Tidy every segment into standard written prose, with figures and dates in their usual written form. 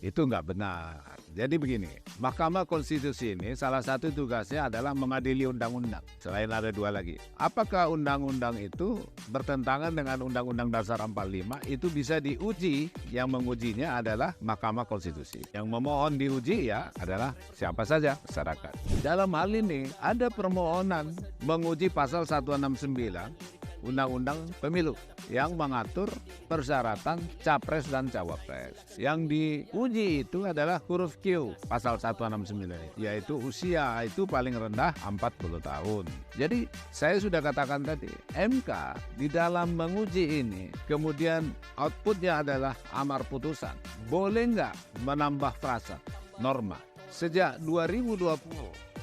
Itu nggak benar. Jadi begini, Mahkamah Konstitusi ini salah satu tugasnya adalah mengadili undang-undang. Selain ada dua lagi. Apakah undang-undang itu bertentangan dengan Undang-Undang Dasar 45? Itu bisa diuji. Yang mengujinya adalah Mahkamah Konstitusi. Yang memohon diuji ya adalah siapa saja, masyarakat. Dalam hal ini ada permohonan menguji pasal 169 Undang-Undang Pemilu yang mengatur persyaratan capres dan cawapres. Yang diuji itu adalah huruf Q pasal 169, yaitu usia itu paling rendah 40 tahun. Jadi saya sudah katakan tadi, MK di dalam menguji ini kemudian outputnya adalah amar putusan. Boleh nggak menambah frasa norma? Sejak 2020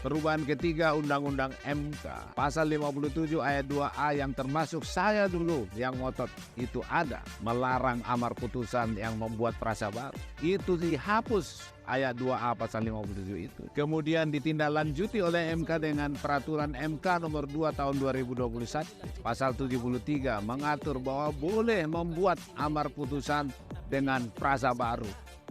perubahan ketiga Undang-Undang MK pasal 57 ayat 2A yang termasuk saya dulu yang ngotot itu ada melarang amar putusan yang membuat frasa baru. Itu dihapus ayat 2A pasal 57 itu. Kemudian ditindaklanjuti oleh MK dengan peraturan MK nomor 2 tahun 2021 pasal 73 mengatur bahwa boleh membuat amar putusan dengan frasa baru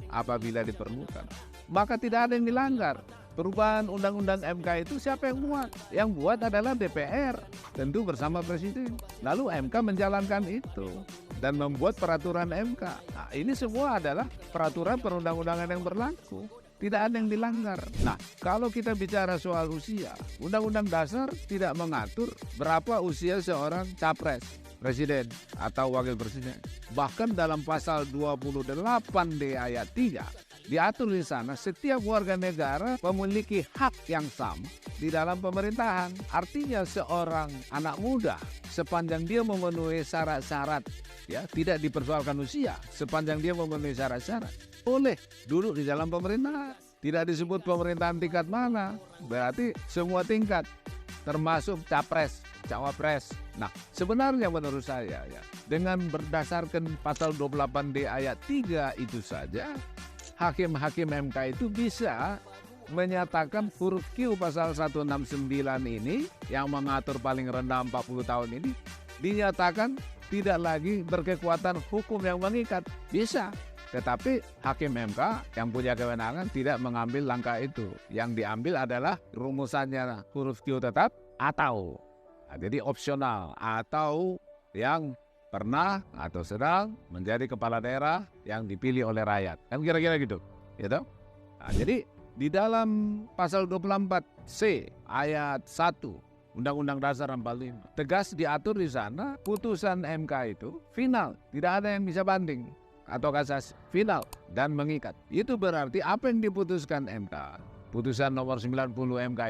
apabila diperlukan. Maka tidak ada yang dilanggar. Perubahan Undang-Undang MK itu siapa yang buat? Yang buat adalah DPR, tentu bersama Presiden. Lalu MK menjalankan itu dan membuat peraturan MK. Nah, ini semua adalah peraturan perundang-undangan yang berlaku. Tidak ada yang dilanggar. Nah, kalau kita bicara soal usia, Undang-Undang Dasar tidak mengatur berapa usia seorang capres, presiden atau wakil presiden. Bahkan dalam pasal 28D ayat 3 diatur di sana setiap warga negara memiliki hak yang sama di dalam pemerintahan. Artinya seorang anak muda sepanjang dia memenuhi syarat-syarat, ya tidak dipersoalkan usia, sepanjang dia memenuhi syarat-syarat boleh duduk di dalam pemerintahan. Tidak disebut pemerintahan tingkat mana, berarti semua tingkat termasuk capres, cawapres. Nah, sebenarnya menurut saya ya, dengan berdasarkan pasal 28D ayat 3 itu saja hakim-hakim MK itu bisa menyatakan huruf Q pasal 169 ini yang mengatur paling rendah 40 tahun ini dinyatakan tidak lagi berkekuatan hukum yang mengikat. Bisa. Tetapi hakim MK yang punya kewenangan tidak mengambil langkah itu. Yang diambil adalah rumusannya huruf Q tetap atau. Nah, jadi opsional atau yang pernah atau sedang menjadi kepala daerah yang dipilih oleh rakyat. Kan kira-kira gitu. Gitu? Nah, jadi di dalam pasal 24C ayat 1 Undang-Undang Dasar 45 tegas diatur di sana putusan MK itu final. Tidak ada yang bisa banding atau kasasi, final dan mengikat. Itu berarti apa yang diputuskan MK, putusan nomor 90 MK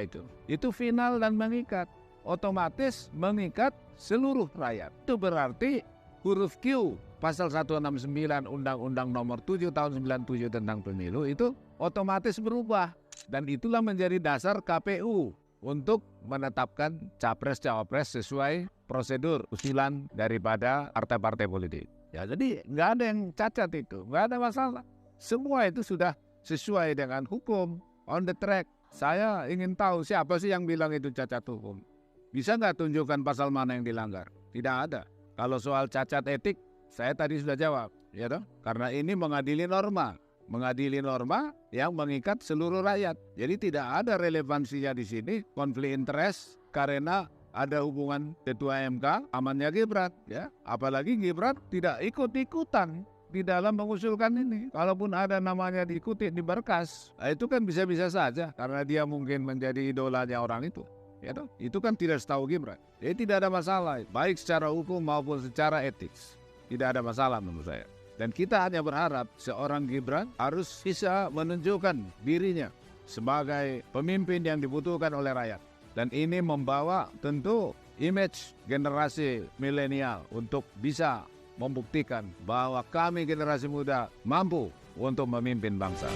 itu final dan mengikat. Otomatis mengikat seluruh rakyat. Itu berarti huruf Q pasal 169 Undang-Undang nomor 7 tahun 97 tentang pemilu itu otomatis berubah. Dan itulah menjadi dasar KPU untuk menetapkan capres-cawapres sesuai prosedur usulan daripada partai-partai politik. Ya, jadi nggak ada yang cacat itu, nggak ada masalah. Semua itu sudah sesuai dengan hukum, on the track. Saya ingin tahu siapa sih yang bilang itu cacat hukum. Bisa nggak tunjukkan pasal mana yang dilanggar? Tidak ada. Kalau soal cacat etik, saya tadi sudah jawab, ya toh? Karena ini mengadili norma yang mengikat seluruh rakyat. Jadi tidak ada relevansinya di sini konflik interest karena ada hubungan ketua MK amannya Gibran, ya. Apalagi Gibran tidak ikut-ikutan di dalam mengusulkan ini. Kalaupun ada namanya diikuti di berkas, nah itu kan bisa-bisa saja karena dia mungkin menjadi idolanya orang itu. Ya toh? Itu kan tidak setahu Gibran. Jadi tidak ada masalah, baik secara hukum maupun secara etik. Tidak ada masalah menurut saya. Dan kita hanya berharap seorang Gibran harus bisa menunjukkan dirinya sebagai pemimpin yang dibutuhkan oleh rakyat. Dan ini membawa tentu image generasi milenial untuk bisa membuktikan bahwa kami generasi muda mampu untuk memimpin bangsa.